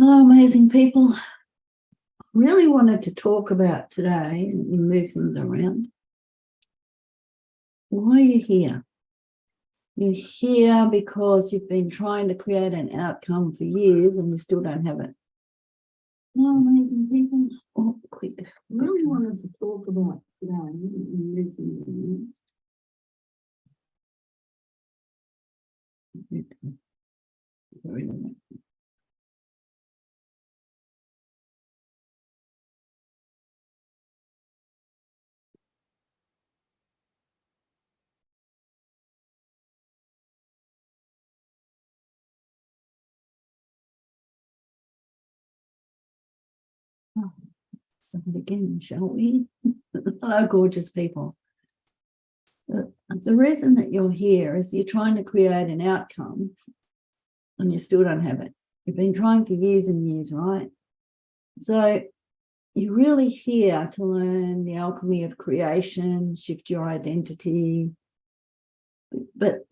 Hello, amazing people. Really wanted to talk about today and move things around. Why are you here? You're here because you've been trying to create an outcome for years and you still don't have it. Hello, amazing people. Oh, quick. Really wanted to talk about today and move things around. Start again, shall we? Hello, gorgeous people. The reason that you're here is you're trying to create an outcome and you still don't have it. You've been trying for years and years, right? So you're really here to learn the alchemy of creation, shift your identity. But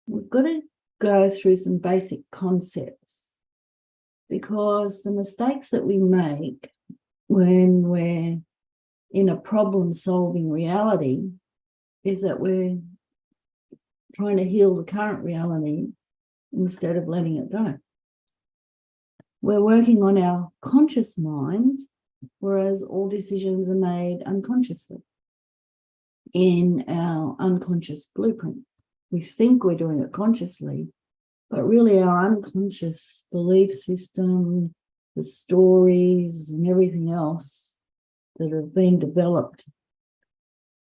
we've got to go through some basic concepts, because the mistakes that we make when we're in a problem-solving reality is that we're trying to heal the current reality instead of letting it go. We're working on our conscious mind, whereas all decisions are made unconsciously in our unconscious blueprint. We think we're doing it consciously, but really our unconscious belief system, the stories and everything else that have been developed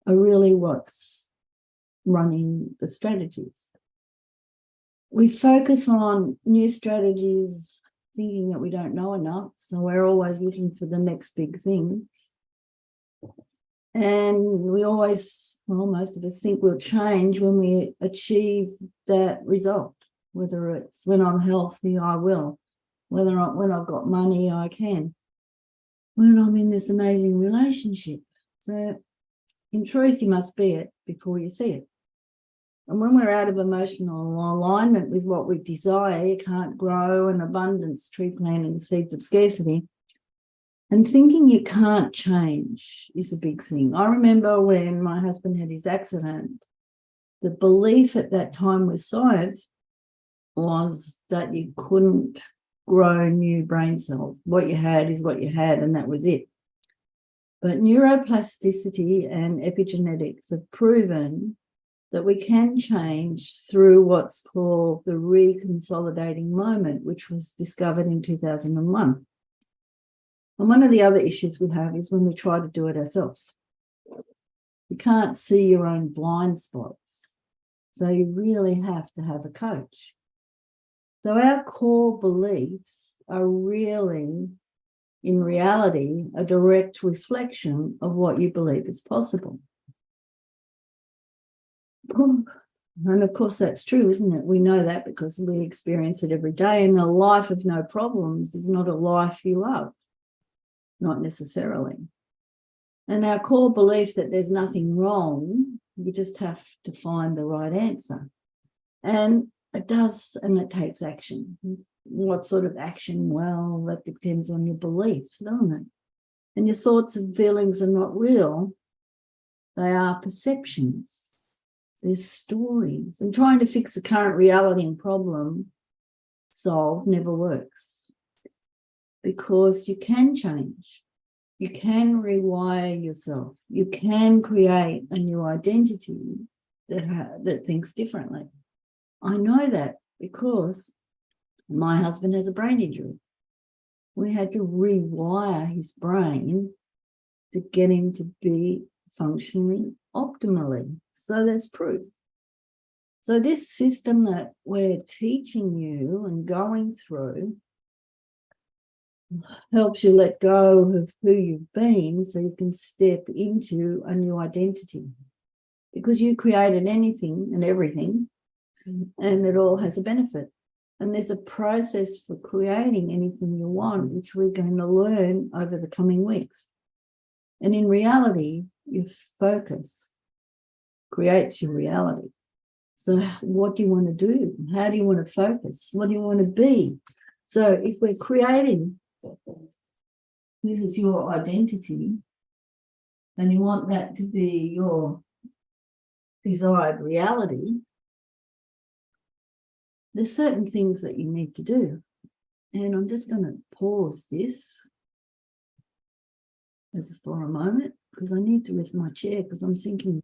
are really what's running the strategies. We focus on new strategies thinking that we don't know enough, so we're always looking for the next big thing. And we always, well, most of us think we'll change when we achieve that result, whether it's when I'm healthy, I will, when I've got money, I can, when I'm in this amazing relationship. So in truth, you must be it before you see it. And when we're out of emotional alignment with what we desire, you can't grow an abundance tree planting seeds of scarcity. And thinking you can't change is a big thing. I remember when my husband had his accident, the belief at that time with science was that you couldn't grow new brain cells. What you had is what you had, and that was it. But neuroplasticity and epigenetics have proven that we can change through what's called the reconsolidating moment, which was discovered in 2001. And one of the other issues we have is when we try to do it ourselves. You can't see your own blind spots, so you really have to have a coach. So our core beliefs are really, in reality, a direct reflection of what you believe is possible. And of course, that's true, isn't it? We know that because we experience it every day. And a life of no problems is not a life you love, not necessarily. And our core belief that there's nothing wrong, you just have to find the right answer. And it does, and it takes action. What sort of action? Well, that depends on your beliefs, doesn't it? And your thoughts and feelings are not real. They are perceptions. There's stories, and trying to fix the current reality and problem solved never works, because you can change. You can rewire yourself. You can create a new identity that thinks differently. I know that because my husband has a brain injury. We had to rewire his brain to get him to be functioning optimally. So there's proof. So this system that we're teaching you and going through helps you let go of who you've been so you can step into a new identity. Because you created anything and everything, and it all has a benefit. And there's a process for creating anything you want, which we're going to learn over the coming weeks. And in reality, your focus creates your reality. So what do you want to do? How do you want to focus? What do you want to be? So if we're creating, this is your identity, and you want that to be your desired reality, there's certain things that you need to do. And I'm just going to pause this as for a moment, because I need to lift my chair because I'm sinking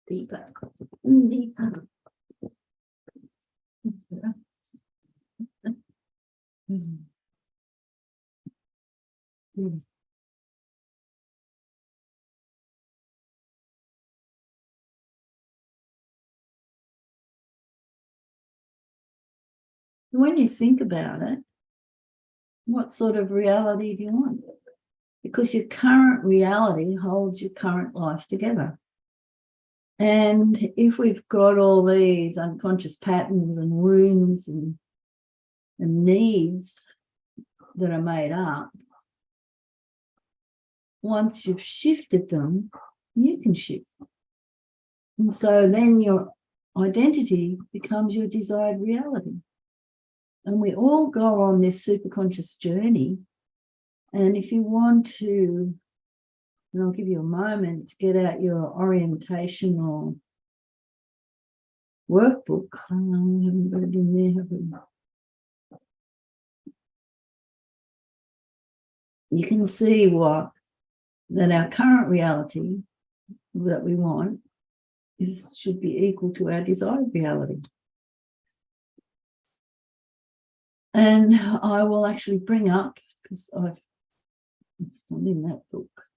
deeper, deeper. When you think about it, what sort of reality do you want? Because your current reality holds your current life together. And if we've got all these unconscious patterns and wounds and needs that are made up, once you've shifted them, you can shift. And so then your identity becomes your desired reality. And we all go on this superconscious journey. And if you want to, and I'll give you a moment to get out your orientational workbook. I haven't got it in there, have we? You can see that our current reality that we want should be equal to our desired reality. And I will actually bring up, because it's not in that book.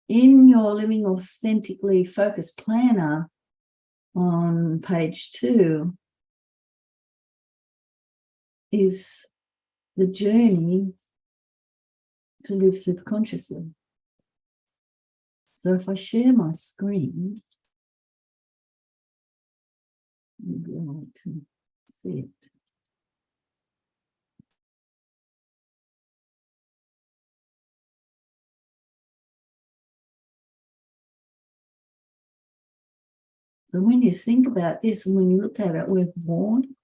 In your Living Authentically Focused Planner on page 2 is the journey to live superconsciously. So if I share my screen, you'll be able to see it. So when you think about this and when you look at it, we're born.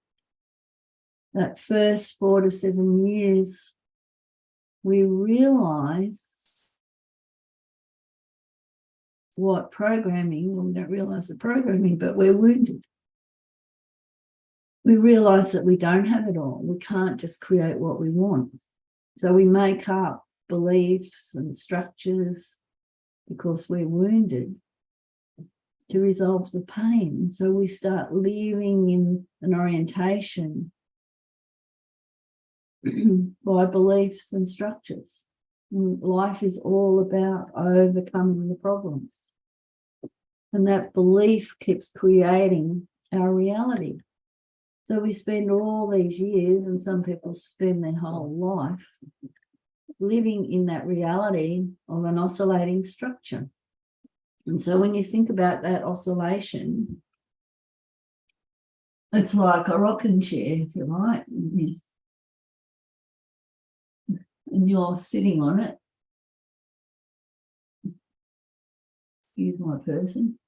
That first 4 to 7 years, we realize what programming, well, we don't realize the programming, but we're wounded. We realize that we don't have it all. We can't just create what we want. So we make up beliefs and structures because we're wounded to resolve the pain. So we start living in an orientation by beliefs and structures. And life is all about overcoming the problems. And that belief keeps creating our reality. So we spend all these years, and some people spend their whole life living in that reality of an oscillating structure. And so when you think about that oscillation, it's like a rocking chair, if you like, and you're sitting on it. Excuse my person.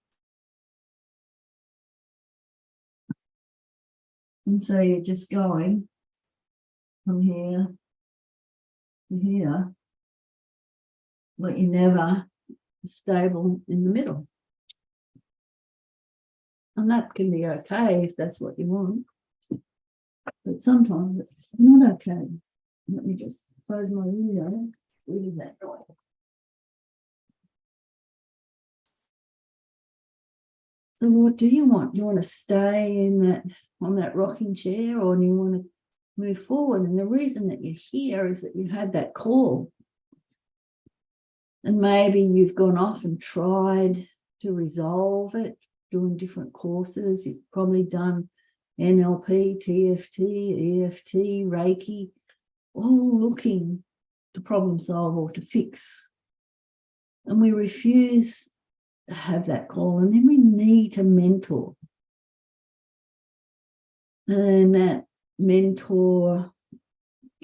And so you're just going from here to here, but you're never stable in the middle. And that can be okay if that's what you want. But sometimes it's not okay. Let me just close my window. Rid of that noise. So what do you want? Do you want to stay on that rocking chair, or do you want to move forward? And the reason that you're here is that you had that call. And maybe you've gone off and tried to resolve it, doing different courses. You've probably done NLP, TFT, EFT, Reiki, all looking to problem solve or to fix. And we refuse to have that call, and then we need a mentor. And that mentor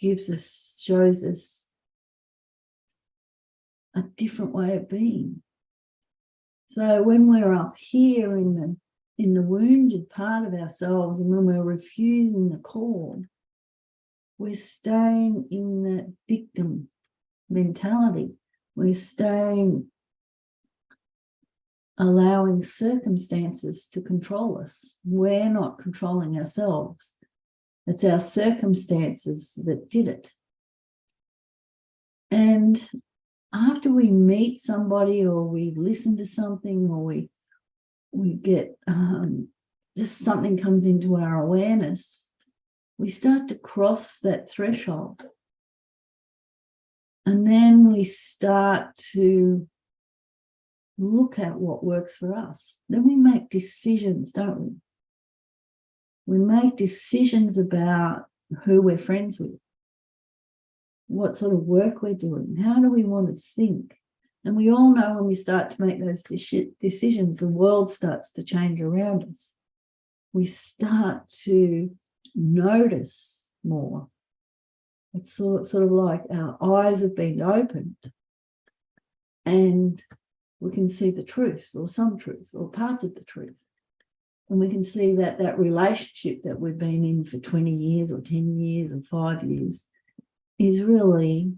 shows us a different way of being. So when we're up here in in the wounded part of ourselves, and when we're refusing the call, we're staying in that victim mentality. We're staying, allowing circumstances to control us. We're not controlling ourselves. It's our circumstances that did it. And after we meet somebody, or we listen to something, or we get just something comes into our awareness, we start to cross that threshold. And then we start to look at what works for us. Then we make decisions, don't we? We make decisions about who we're friends with, what sort of work we're doing, how do we want to think. And we all know when we start to make those decisions, the world starts to change around us. We start to notice more. It's sort of like our eyes have been opened and we can see the truth, or some truth, or parts of the truth. And we can see that that relationship that we've been in for 20 years or 10 years or 5 years is really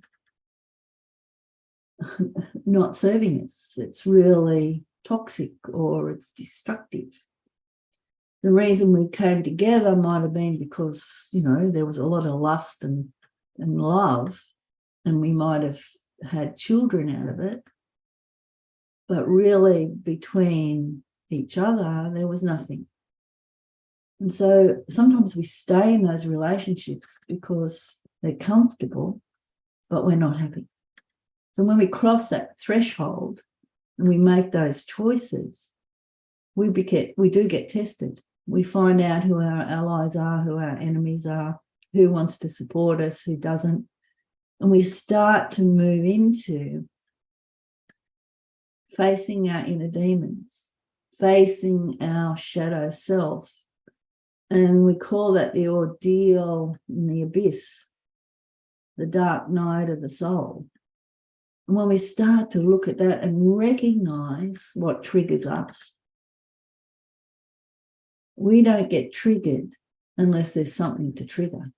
not serving us. It's really toxic, or it's destructive. The reason we came together might have been because, you know, there was a lot of lust and love, and we might have had children out of it. But really, between each other, there was nothing. And so sometimes we stay in those relationships because they're comfortable, but we're not happy. So when we cross that threshold and we make those choices, we do get tested. We find out who our allies are, who our enemies are, who wants to support us, who doesn't. And we start to move into facing our inner demons, facing our shadow self. And we call that the ordeal in the abyss, the dark night of the soul. And when we start to look at that and recognize what triggers us, we don't get triggered unless there's something to trigger.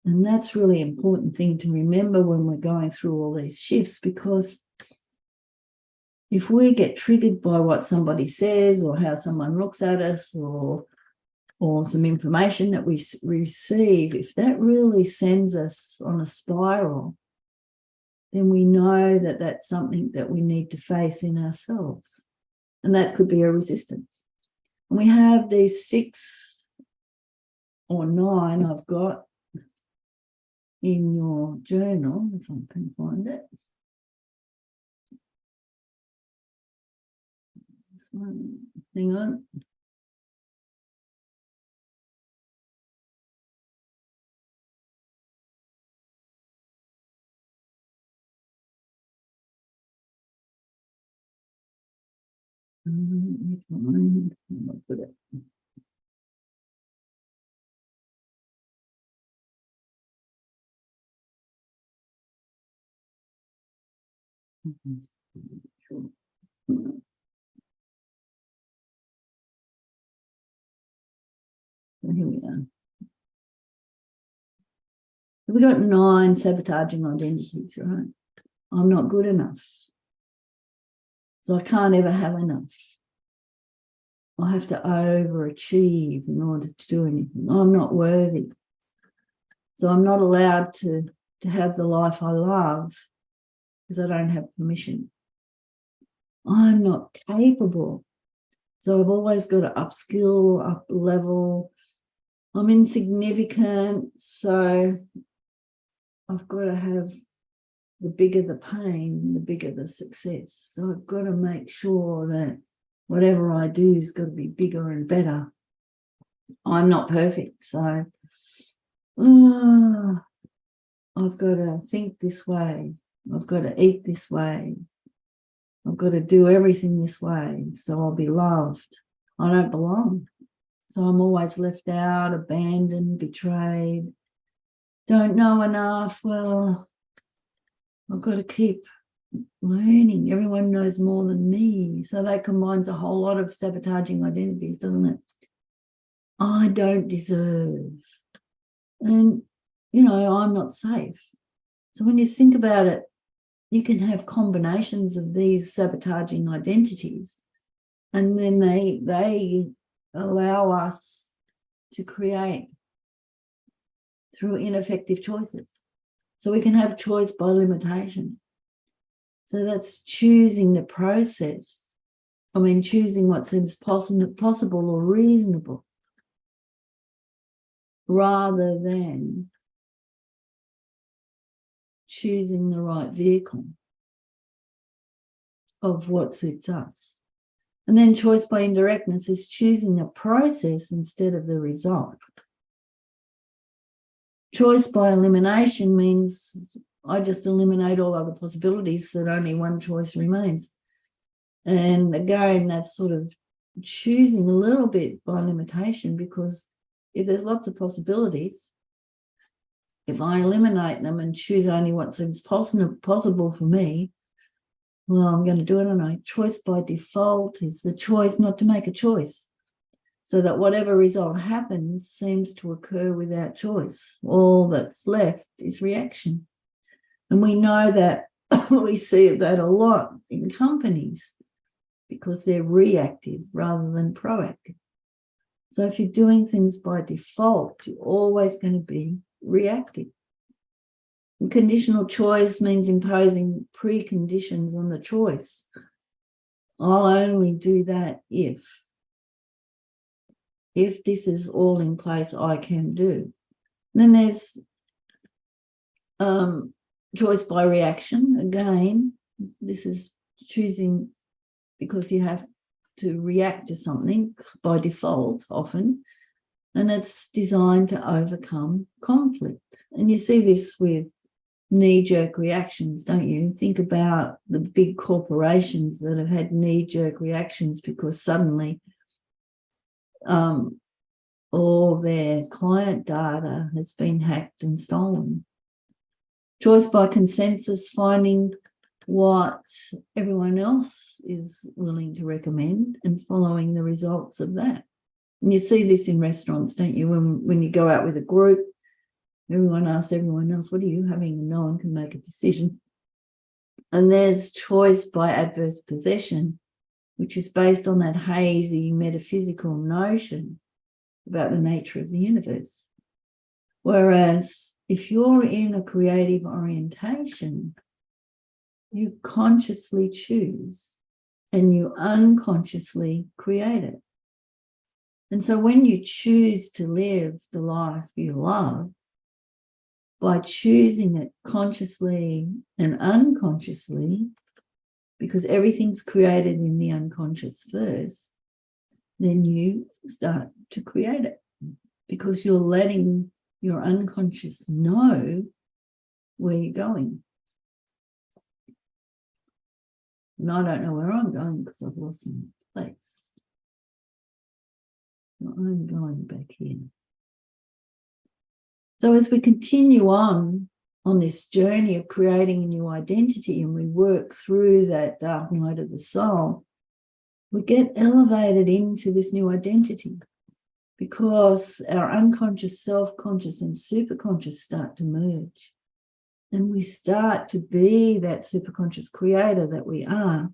And that's really important thing to remember when we're going through all these shifts, because if we get triggered by what somebody says, or how someone looks at us, or some information that we receive, if that really sends us on a spiral, then we know that that's something that we need to face in ourselves. And that could be a resistance. And we have these 6 or 9 I've got in your journal, if I can find it. This one, hang on. I'll put it. Sure. So here we are. We've got 9 sabotaging identities, right? I'm not good enough. So I can't ever have enough. I have to overachieve in order to do anything. I'm not worthy. So I'm not allowed to have the life I love because I don't have permission. I'm not capable. So I've always got to upskill, up level. I'm insignificant. So I've got to have, the bigger the pain, the bigger the success. So I've got to make sure that whatever I do has got to be bigger and better. I'm not perfect. So I've got to think this way. I've got to eat this way. I've got to do everything this way, so I'll be loved. I don't belong. So I'm always left out, abandoned, betrayed. Don't know enough. Well, I've got to keep learning. Everyone knows more than me. So that combines a whole lot of sabotaging identities, doesn't it? I don't deserve. And, I'm not safe. So when you think about it, you can have combinations of these sabotaging identities, and then they allow us to create through ineffective choices. So we can have choice by limitation. So that's choosing the process. Choosing what seems possible or reasonable, rather than choosing the right vehicle of what suits us. And then choice by indirectness is choosing the process instead of the result. Choice by elimination means I just eliminate all other possibilities so that only one choice remains. And again, that's sort of choosing a little bit by limitation, because if there's lots of possibilities, if I eliminate them and choose only what seems possible for me, well, I'm going to do it anyway. Choice by default is the choice not to make a choice, so that whatever result happens seems to occur without choice. All that's left is reaction. And we know that we see that a lot in companies because they're reactive rather than proactive. So if you're doing things by default, you're always going to be reactive. And conditional choice means imposing preconditions on the choice. I'll only do that if this is all in place, I can do. And then there's choice by reaction. Again, this is choosing because you have to react to something by default often, and it's designed to overcome conflict. And you see this with knee-jerk reactions, don't you? Think about the big corporations that have had knee-jerk reactions because suddenly all their client data has been hacked and stolen. Choice by consensus, finding what everyone else is willing to recommend and following the results of that. And you see this in restaurants, don't you? When you go out with a group, everyone asks everyone else, what are you having? And no one can make a decision. And there's choice by adverse possession, which is based on that hazy metaphysical notion about the nature of the universe. Whereas if you're in a creative orientation, you consciously choose and you unconsciously create it. And so when you choose to live the life you love, by choosing it consciously and unconsciously, because everything's created in the unconscious first, then you start to create it because you're letting your unconscious know where you're going. And I don't know where I'm going because I've lost my place. So I'm going back here. So as we continue on this journey of creating a new identity and we work through that dark night of the soul, we get elevated into this new identity because our unconscious, self-conscious and superconscious start to merge. And we start to be that superconscious creator that we are.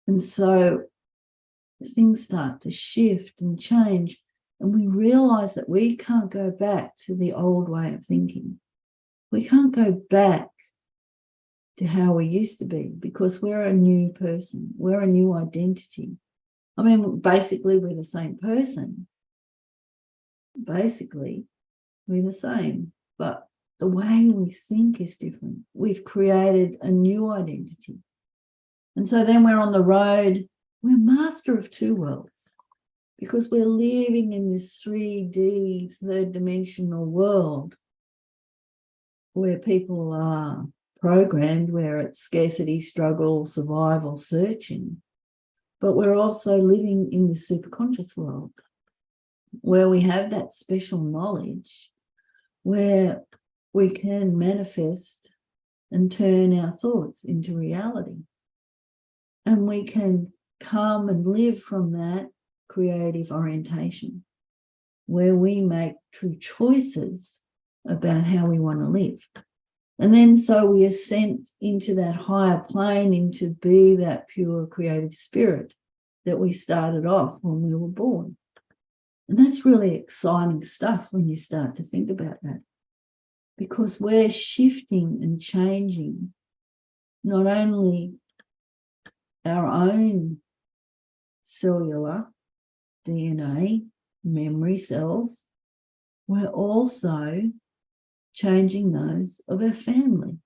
And so things start to shift and change. And we realize that we can't go back to the old way of thinking. We can't go back to how we used to be because we're a new person. We're a new identity. Basically, we're the same person. Basically, we're the same. But the way we think is different. We've created a new identity. And so then we're on the road. We're master of two worlds because we're living in this 3D, third-dimensional world where people are programmed, where it's scarcity, struggle, survival, searching. But we're also living in the superconscious world where we have that special knowledge where we can manifest and turn our thoughts into reality. And we can come and live from that creative orientation where we make true choices about how we want to live. And then so we are sent into that higher plane, into be that pure creative spirit that we started off when we were born. And that's really exciting stuff when you start to think about that, because we're shifting and changing not only our own cellular DNA, memory cells, we're also changing those of our family.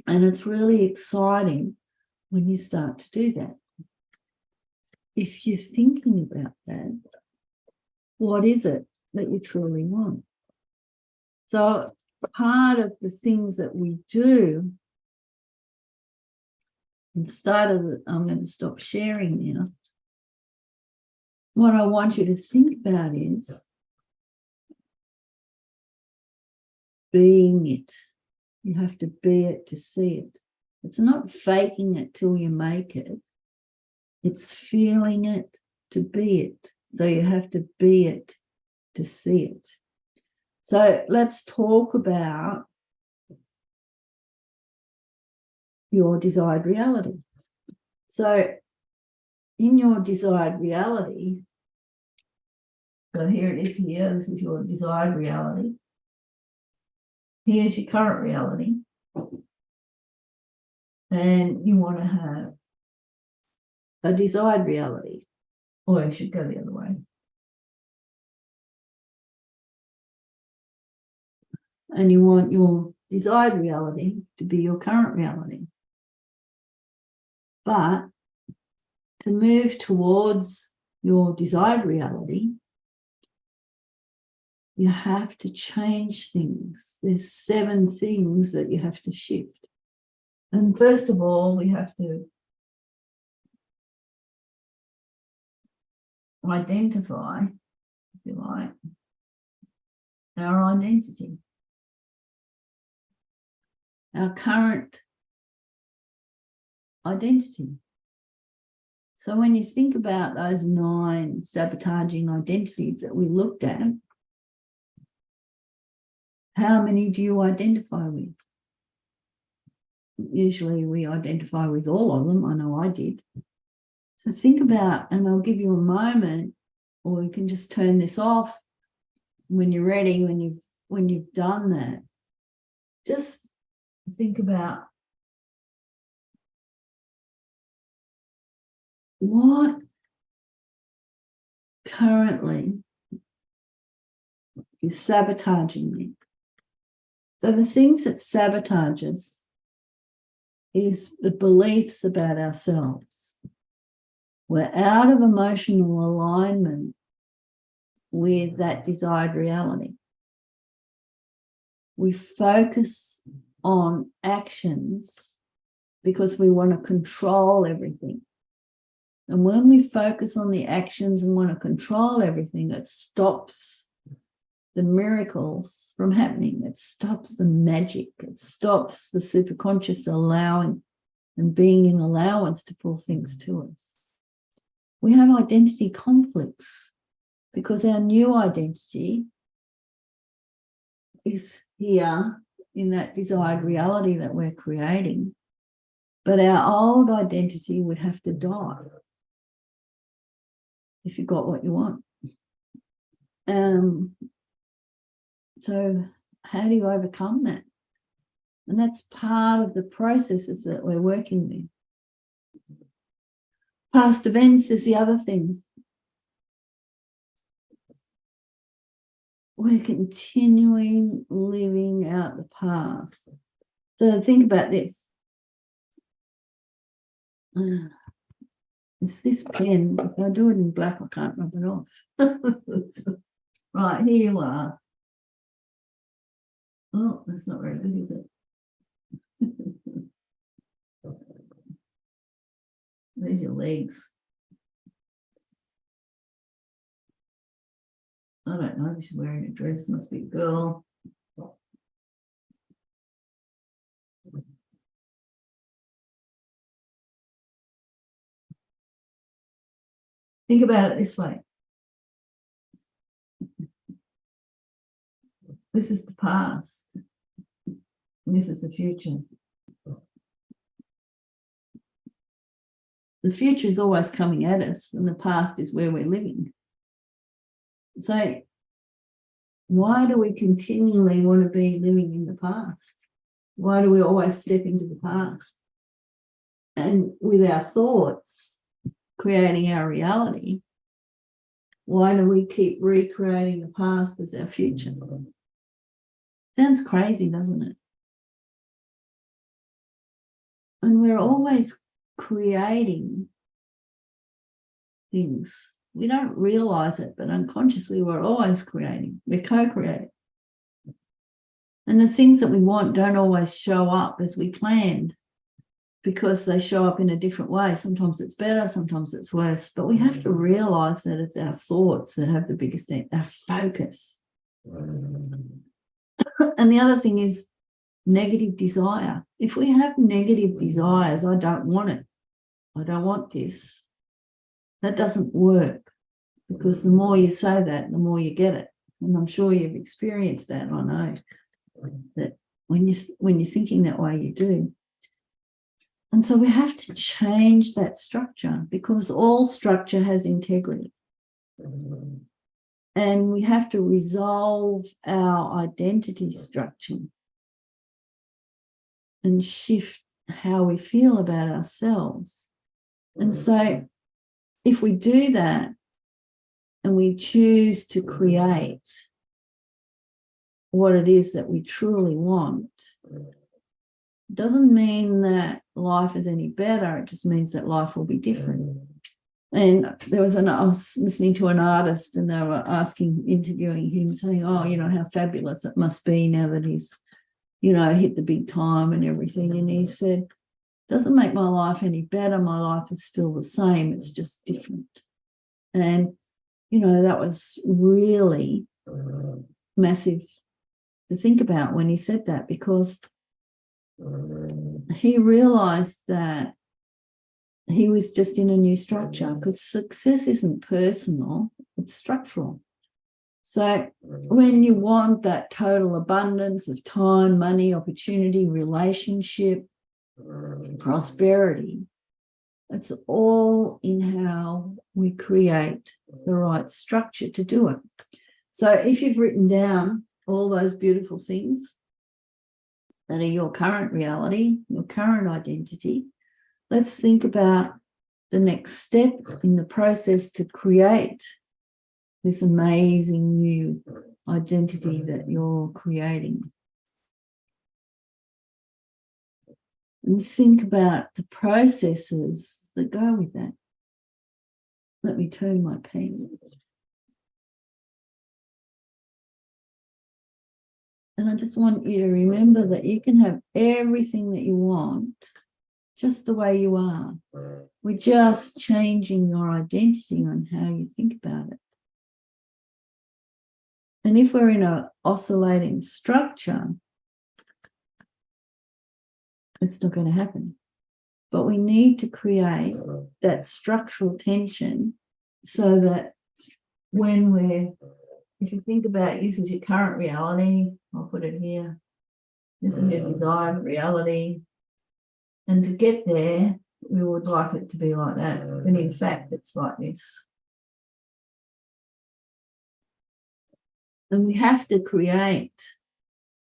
And it's really exciting when you start to do that. If you're thinking about that, what is it that you truly want? So part of the things that we do, I'm going to stop sharing now. What I want you to think about is being it. You have to be it to see it. It's not faking it till you make it. It's feeling it to be it. So you have to be it to see it. So let's talk about your desired reality. So in your desired reality, so here it is here, this is your desired reality. Here's your current reality. And you want to have a desired reality. Or I should go the other way. And you want your desired reality to be your current reality. But to move towards your desired reality, you have to change things. There's 7 things that you have to shift. And first of all, we have to identify, if you like, our identity, our current identity. So when you think about those 9 sabotaging identities that we looked at, how many do you identify with? Usually we identify with all of them. I know I did. So think about, and I'll give you a moment, or you can just turn this off when you're ready, when you've done that. Just think about what currently is sabotaging me. So the things that sabotage us is the beliefs about ourselves. We're out of emotional alignment with that desired reality. We focus on actions because we want to control everything. And when we focus on the actions and want to control everything, it stops the miracles from happening. It stops the magic. It stops the superconscious allowing and being in allowance to pull things to us. We have identity conflicts because our new identity is here in that desired reality that we're creating. But our old identity would have to die if you got what you want. So how do you overcome that? And that's part of the processes that we're working with. Past events is the other thing. We're continuing living out the past. So think about this. It's this pen. If I do it in black, I can't rub it off. Right, here you are. Oh, that's not very good, is it? There's your legs. I don't know, she's wearing a dress, must be a girl. Think about it this way. This is the past. And this is the future. The future is always coming at us, and the past is where we're living. So why do we continually want to be living in the past? Why do we always step into the past? And with our thoughts creating our reality, why do we keep recreating the past as our future? Sounds crazy, doesn't it? And we're always creating things. We don't realize it, but unconsciously we're always creating. We're co-creating. And the things that we want don't always show up as we planned, because they show up in a different way. Sometimes it's better, sometimes it's worse. But we have to realize that it's our thoughts that have the biggest, our focus. And the other thing is negative desire. If we have negative desires, I don't want it, I don't want this, that doesn't work, because the more you say that, the more you get it. And I'm sure you've experienced that. I know that when you're thinking that way, you do. And so we have to change that structure, because all structure has integrity. And we have to resolve our identity structure and shift how we feel about ourselves. And so if we do that and we choose to create what it is that we truly want, it doesn't mean that life is any better. It just means that life will be different. And I was listening to an artist, and they were interviewing him, saying, oh, how fabulous it must be now that he's, hit the big time and everything. And he said, doesn't make my life any better. My life is still the same. It's just different. And, that was really massive to think about when he said that, because he realized that he was just in a new structure, because success isn't personal, it's structural. So when you want that total abundance of time, money, opportunity, relationship, prosperity, it's all in how we create the right structure to do it. So if you've written down all those beautiful things that are your current reality, your current identity, let's think about the next step in the process to create this amazing new identity that you're creating. And think about the processes that go with that. Let me turn my pen. And I just want you to remember that you can have everything that you want just the way you are. We're just changing your identity on how you think about it. And if we're in an oscillating structure, it's not going to happen. But we need to create that structural tension so that if you think about this as your current reality, I'll put it here, this is your desired reality. And to get there, we would like it to be like that. And in fact, it's like this. And we have to create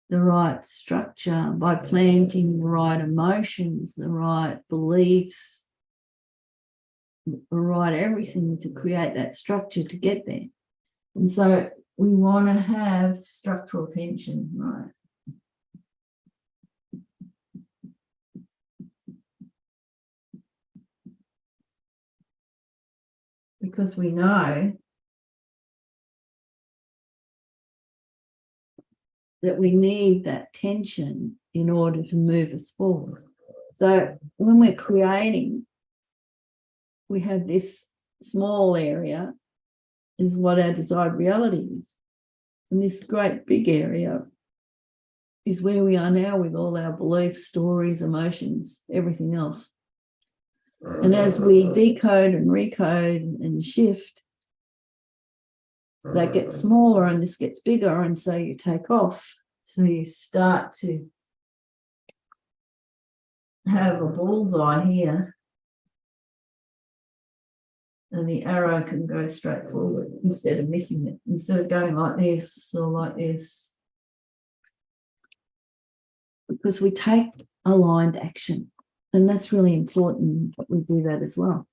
the right structure by planting the right emotions, the right beliefs, the right everything to create that structure to get there. And so we want to have structural tension, right? Because we know that we need that tension in order to move us forward. So when we're creating, we have this small area is what our desired reality is. And this great big area is where we are now with all our beliefs, stories, emotions, everything else. And as we decode and recode and shift, that gets smaller and this gets bigger, and so you take off. So you start to have a bullseye here, and the arrow can go straight forward instead of missing it, instead of going like this or like this, because we take aligned action, and that's really important that we do that as well.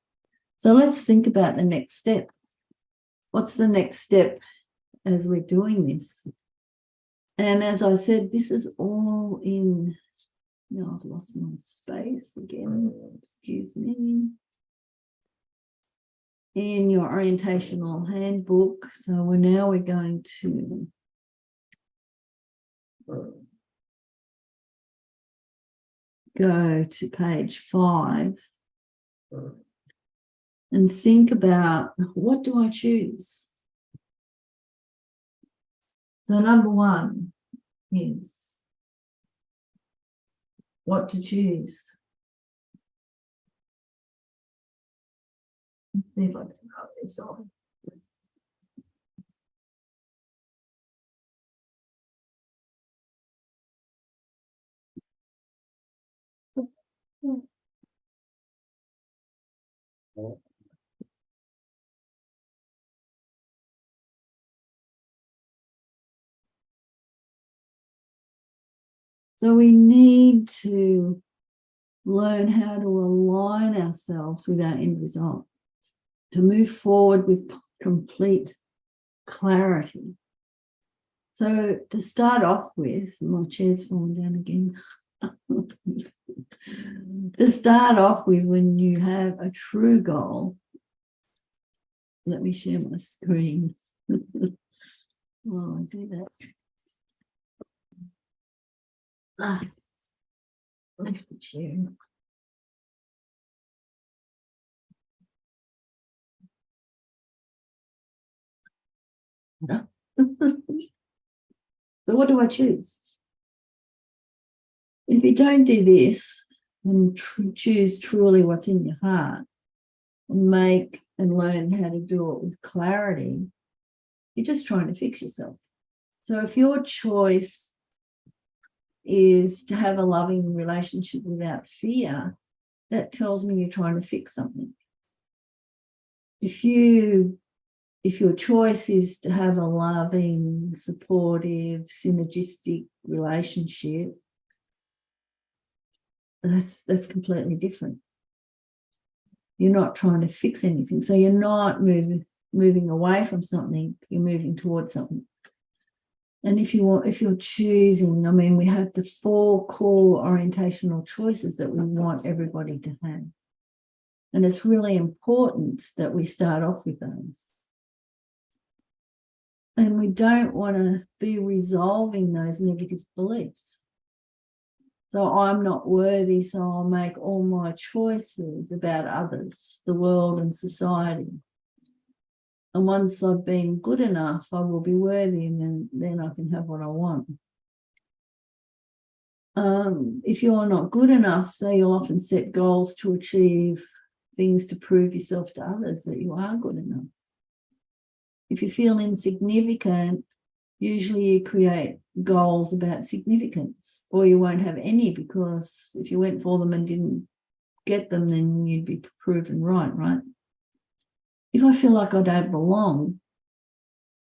So let's think about the next step. What's the next step as we're doing this? And as I said, this is all in, no, I've lost my space again, excuse me, in your orientational handbook. So we're going to go to page 5 and think about, what do I choose? So number 1 is what to choose. Let's see if I can cut this off. So we need to learn how to align ourselves with our end result, to move forward with complete clarity. So to start off with, my chair's falling down again. To start off with, when you have a true goal, let me share my screen. While I do that. Lift the chair. So what do I choose? If you don't do this and choose truly what's in your heart and make and learn how to do it with clarity, you're just trying to fix yourself. So if your choice is to have a loving relationship without fear, that tells me you're trying to fix something. If your choice is to have a loving, supportive, synergistic relationship, that's completely different. You're not trying to fix anything. So you're not moving away from something, you're moving towards something. And if you're choosing, I mean, we have the 4 core orientational choices that we want everybody to have. And it's really important that we start off with those. And we don't want to be resolving those negative beliefs. So I'm not worthy, so I'll make all my choices about others, the world and society. And once I've been good enough, I will be worthy, and then I can have what I want. If you're not good enough, so you'll often set goals to achieve things to prove yourself to others that you are good enough. If you feel insignificant, usually you create goals about significance, or you won't have any, because if you went for them and didn't get them, then you'd be proven right? If I feel like I don't belong,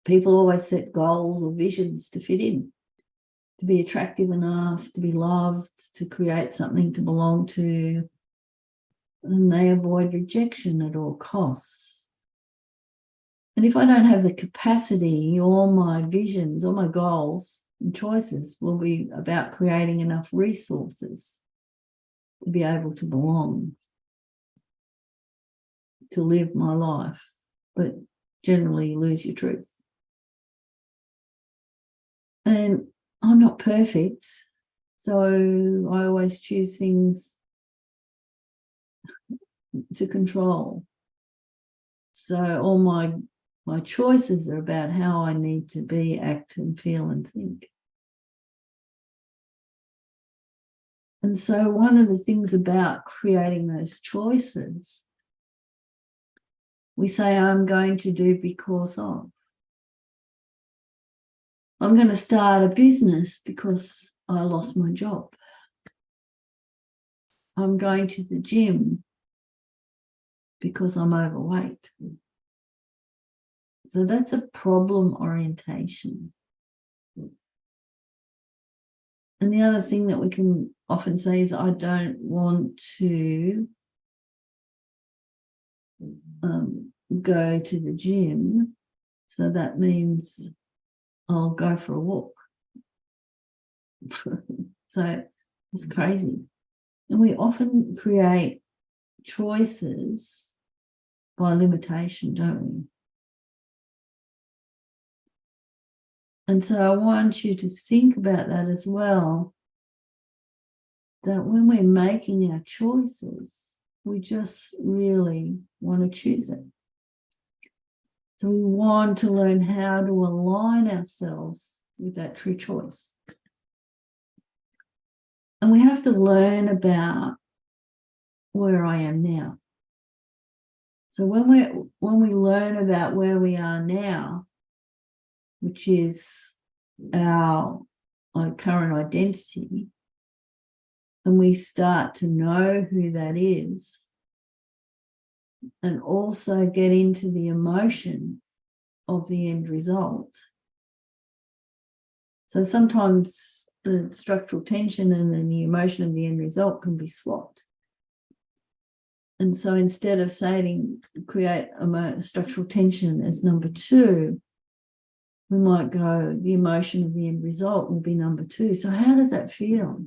people always set goals or visions to fit in, to be attractive enough, to be loved, to create something to belong to, and they avoid rejection at all costs. And if I don't have the capacity, all my visions, all my goals and choices will be about creating enough resources to be able to belong, to live my life, but generally you lose your truth. And I'm not perfect, so I always choose things to control. So all my choices are about how I need to be, act and feel and think. And so one of the things about creating those choices, we say, I'm going to do because of. I'm going to start a business because I lost my job. I'm going to the gym because I'm overweight. So that's a problem orientation. And the other thing that we can often say is, I don't want to go to the gym. So that means I'll go for a walk. So it's crazy. And we often create choices by limitation, don't we? And so I want you to think about that as well, that when we're making our choices, we just really want to choose it. So we want to learn how to align ourselves with that true choice. And we have to learn about where I am now. So when we learn about where we are now, which is our current identity, and we start to know who that is, and also get into the emotion of the end result. So sometimes the structural tension and then the emotion of the end result can be swapped. And so instead of saying create structural tension as number 2, we might go, the emotion of the end result will be number 2. So how does that feel?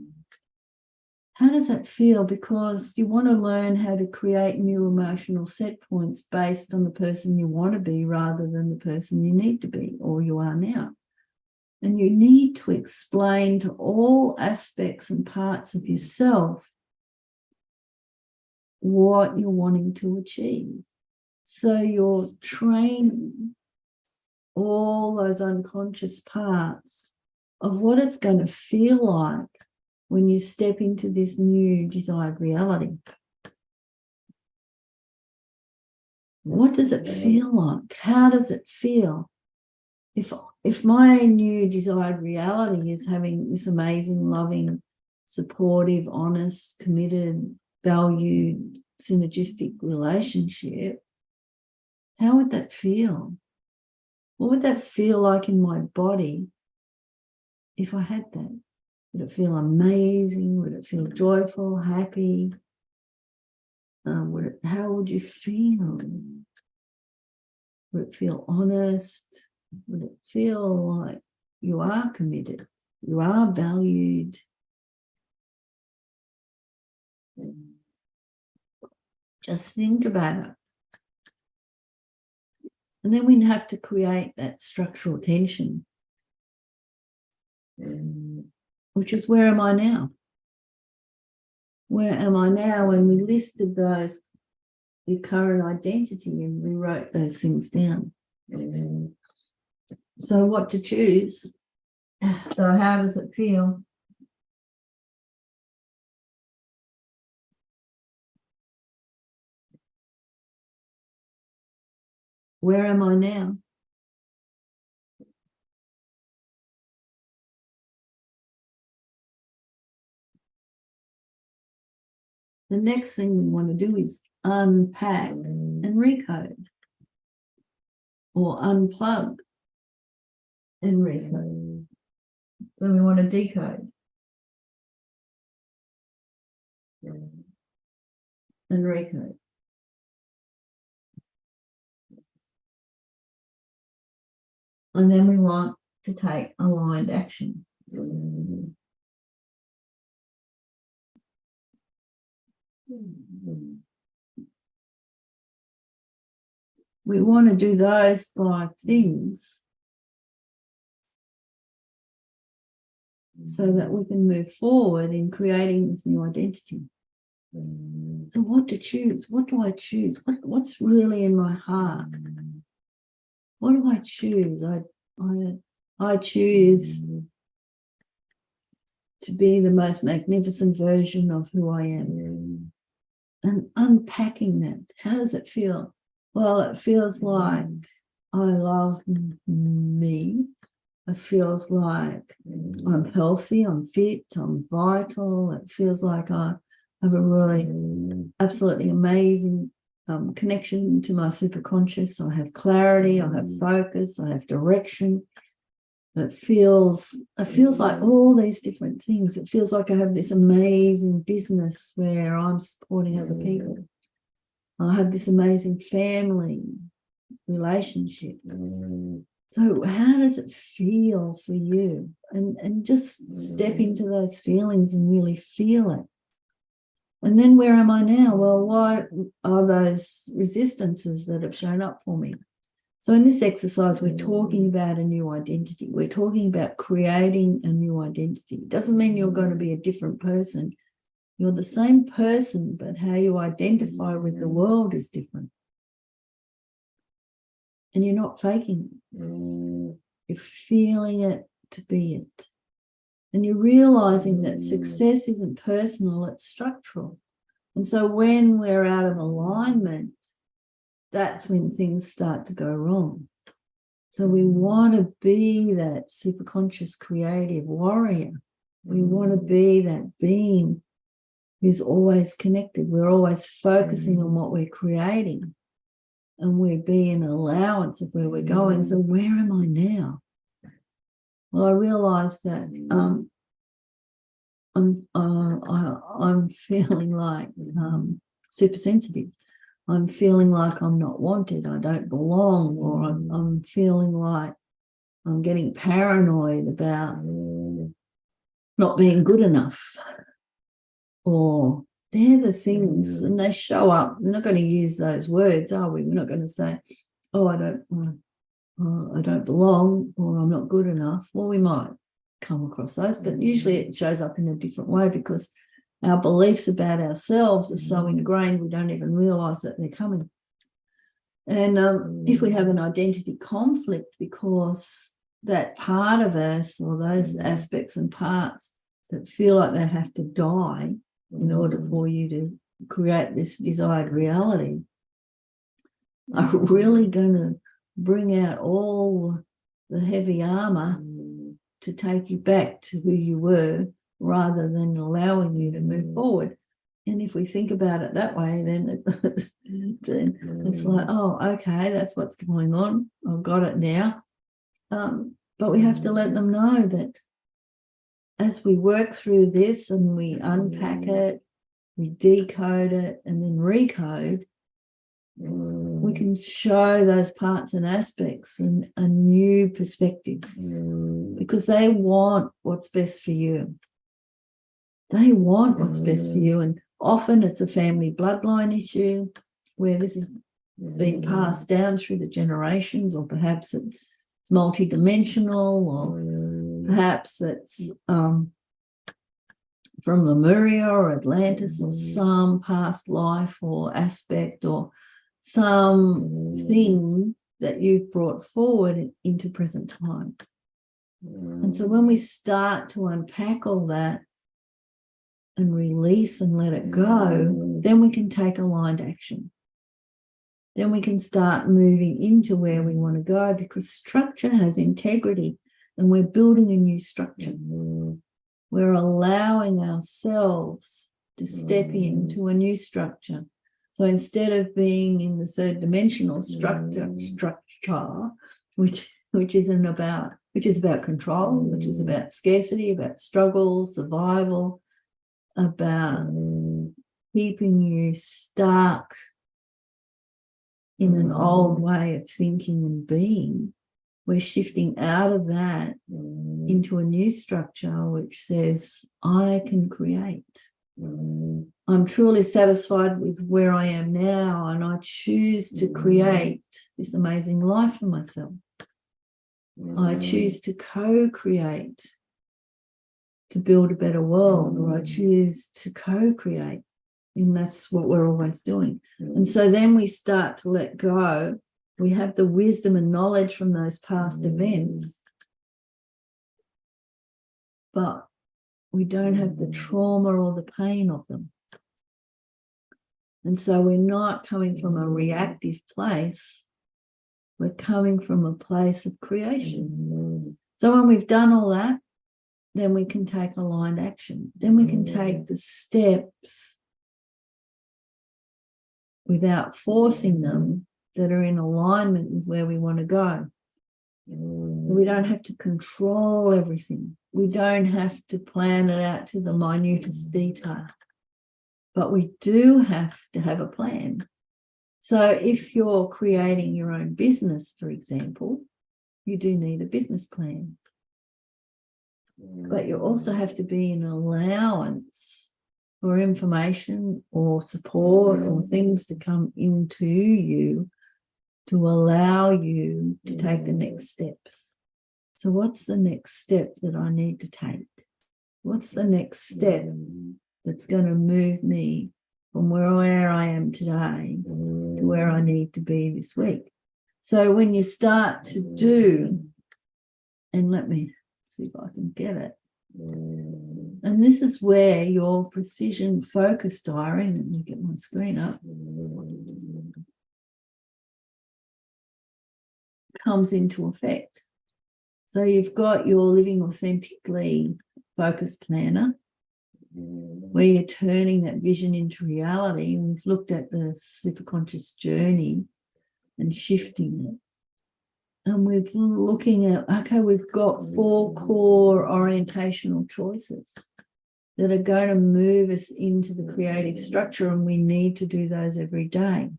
How does that feel? Because you want to learn how to create new emotional set points based on the person you want to be rather than the person you need to be or you are now. And you need to explain to all aspects and parts of yourself what you're wanting to achieve. So you're training all those unconscious parts of what it's going to feel like when you step into this new desired reality. What does it feel like? How does it feel? If my new desired reality is having this amazing, loving, supportive, honest, committed, valued, synergistic relationship, how would that feel? What would that feel like in my body if I had that? Would it feel amazing? Would it feel joyful, happy? How would you feel? Would it feel honest? Would it feel like you are committed? You are valued? Just think about it. And then we have to create that structural tension, which is, where am I now? Where am I now? When we listed those, the current identity, and we wrote those things down. So what to choose? So how does it feel? Where am I now? The next thing we want to do is unpack and recode, or unplug and recode. So we want to decode and recode. And then we want to take aligned action. We want to do those 5 things so that we can move forward in creating this new identity. So what to choose? What do I choose? What's really in my heart? What do I choose? I choose to be the most magnificent version of who I am. And unpacking that, how does it feel? Well, it feels like I love me. It feels like I'm healthy, I'm fit, I'm vital. It feels like I have a really absolutely amazing connection to my superconscious. I have clarity, I have focus, I have direction. It feels like all these different things. It feels like I have this amazing business where I'm supporting other people. I have this amazing family relationship. So how does it feel for you? And just step into those feelings and really feel it. And then where am I now? Well, what are those resistances that have shown up for me? So in this exercise, we're talking about a new identity. We're talking about creating a new identity. It doesn't mean you're going to be a different person. You're the same person, but how you identify with the world is different. And you're not faking it. You're feeling it to be it. And you're realizing that success isn't personal, it's structural. And so when we're out of alignment, that's when things start to go wrong. So we want to be that superconscious creative warrior. We want to be that being who's always connected. We're always focusing on what we're creating. And we're being an allowance of where we're going. So where am I now? Well, I realized that I'm feeling like super sensitive. I'm feeling like I'm not wanted, I don't belong, or I'm feeling like I'm getting paranoid about not being good enough. Or they're the things, and they show up. They're not going to use those words, are we? We're not going to say, oh, I don't belong, or I'm not good enough. Well, we might come across those, but usually it shows up in a different way because our beliefs about ourselves are so ingrained we don't even realize that they're coming. And if we have an identity conflict because that part of us or those aspects and parts that feel like they have to die in order for you to create this desired reality are really going to bring out all the heavy armor to take you back to who you were rather than allowing you to move forward. And if we think about it that way, then it's like, oh, okay, that's what's going on. I've got it now. But we have to let them know that as we work through this and we unpack it, we decode it and then recode, we can show those parts and aspects in a new perspective because they want what's best for you. They want what's best for you. And often it's a family bloodline issue where this has been passed down through the generations, or perhaps it's multidimensional, or perhaps it's from Lemuria or Atlantis, or some past life or aspect or something that you've brought forward into present time. And so when we start to unpack all that and release and let it go, then we can take aligned action. Then we can start moving into where we want to go, because structure has integrity and we're building a new structure. We're allowing ourselves to step into a new structure. So instead of being in the third dimensional structure, which is about control, which is about scarcity, about struggle, survival, about keeping you stuck in an old way of thinking and being, we're shifting out of that into a new structure which says, I can create. I'm truly satisfied with where I am now, and I choose to create this amazing life for myself. I choose to co-create to build a better world, or I choose to co-create. And that's what we're always doing. And so then we start to let go. We have the wisdom and knowledge from those past events, but we don't have the trauma or the pain of them. And so we're not coming from a reactive place. We're coming from a place of creation. So when we've done all that, then we can take aligned action. Then we can take the steps without forcing them that are in alignment with where we want to go. We don't have to control everything. We don't have to plan it out to the minutest detail. But we do have to have a plan. So if you're creating your own business, for example, you do need a business plan. But you also have to be in allowance for information or support or things to come into you to allow you to take the next steps. So what's the next step that I need to take? What's the next step that's going to move me from where I am today to where I need to be this week? So when you start to do, and let me see if I can get it. And this is where your precision focus diary, let me get my screen up, comes into effect. So you've got your Living Authentically focus planner, where you're turning that vision into reality. And we've looked at the superconscious journey and shifting it. And we're looking at, okay, we've got 4 core orientational choices that are going to move us into the creative structure, and we need to do those every day.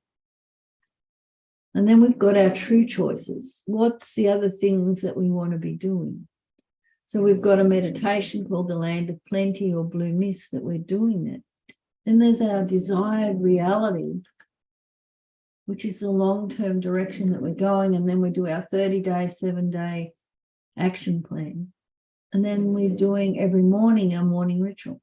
And then we've got our true choices. What's the other things that we want to be doing? So we've got a meditation called the Land of Plenty or Blue Mist that we're doing it. Then there's our desired reality, which is the long-term direction that we're going. And then we do our 30-day, 7-day action plan. And then we're doing every morning our morning ritual.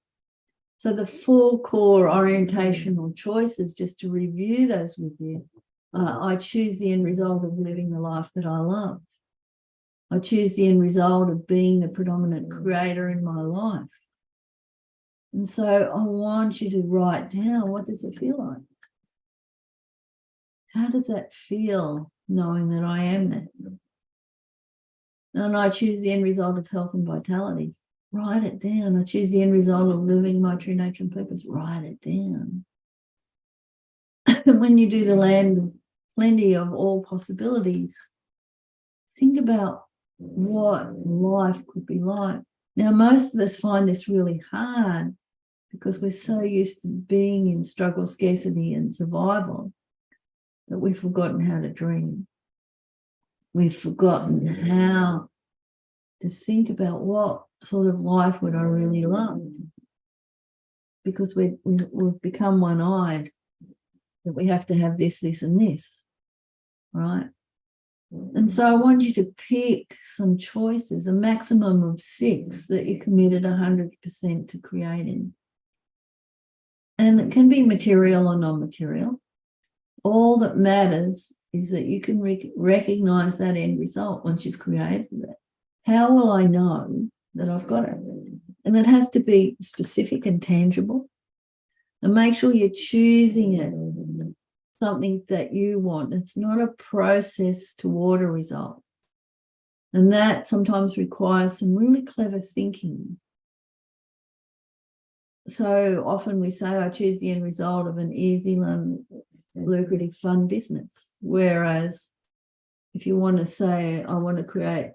So the 4 core orientational choices, just to review those with you, I choose the end result of living the life that I love. I choose the end result of being the predominant creator in my life. And so I want you to write down, what does it feel like? How does that feel, knowing that I am that? And I choose the end result of health and vitality. Write it down. I choose the end result of living my true nature and purpose. Write it down. When you do the Land of Plenty of all possibilities, think about what life could be like. Now, most of us find this really hard because we're so used to being in struggle, scarcity, and survival that we've forgotten how to dream. We've forgotten how to think about what sort of life would I really love, because we've become one-eyed, that we have to have this, this, and this, right? And so I want you to pick some choices, a maximum of 6 that you're committed 100% to creating. And it can be material or non-material. All that matters is that you can recognize that end result once you've created it. How will I know that I've got it? And it has to be specific and tangible. And make sure you're choosing it, something that you want. It's not a process toward a result. And that sometimes requires some really clever thinking. So often we say, I choose the end result of an easy, lucrative, fun business. Whereas if you want to say, I want to create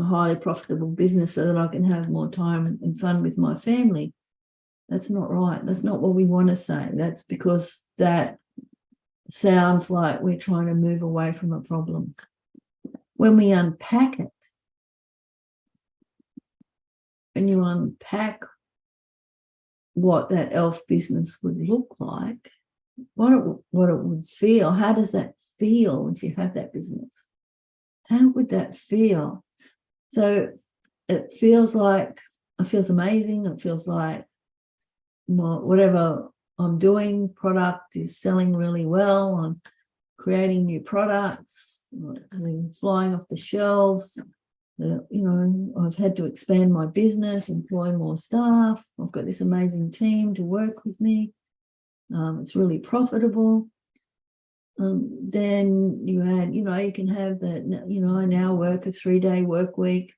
a highly profitable business so that I can have more time and fun with my family, that's not right. That's not what we want to say. That's because that sounds like we're trying to move away from a problem. When we unpack it, when you unpack what that ELF business would look like, what it would feel, how does that feel if you have that business? How would that feel? So it feels amazing. It feels like, well, whatever I'm doing, product is selling really well. I'm creating new products, flying off the shelves. I've had to expand my business, employ more staff. I've got this amazing team to work with me. It's really profitable. Then you add, you can have that, I now work a 3-day work week.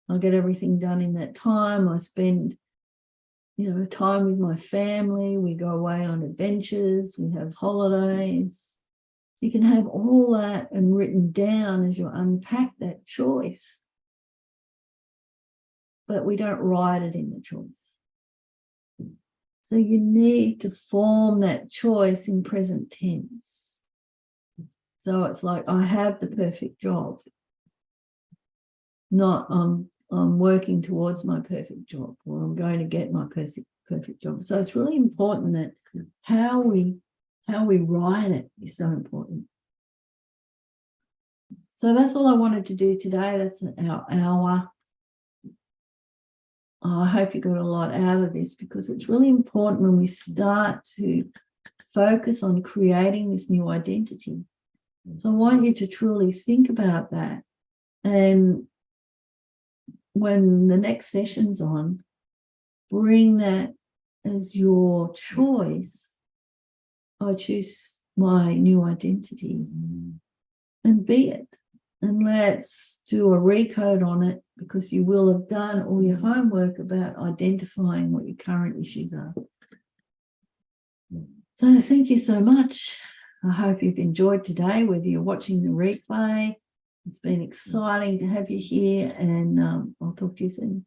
I get everything done in that time. I spend, time with my family. We go away on adventures. We have holidays. You can have all that and written down as you unpack that choice. But we don't write it in the choice. So you need to form that choice in present tense. So it's like, I have the perfect job, not I'm working towards my perfect job, or I'm going to get my perfect job. So it's really important that how we write it is so important. So that's all I wanted to do today. That's our hour. I hope you got a lot out of this, because it's really important when we start to focus on creating this new identity. So I want you to truly think about that. And when the next session's on, bring that as your choice. I choose my new identity, and be it. And let's do a recode on it, because you will have done all your homework about identifying what your current issues are. So thank you so much. I hope you've enjoyed today, whether you're watching the replay. It's been exciting to have you here, and I'll talk to you soon.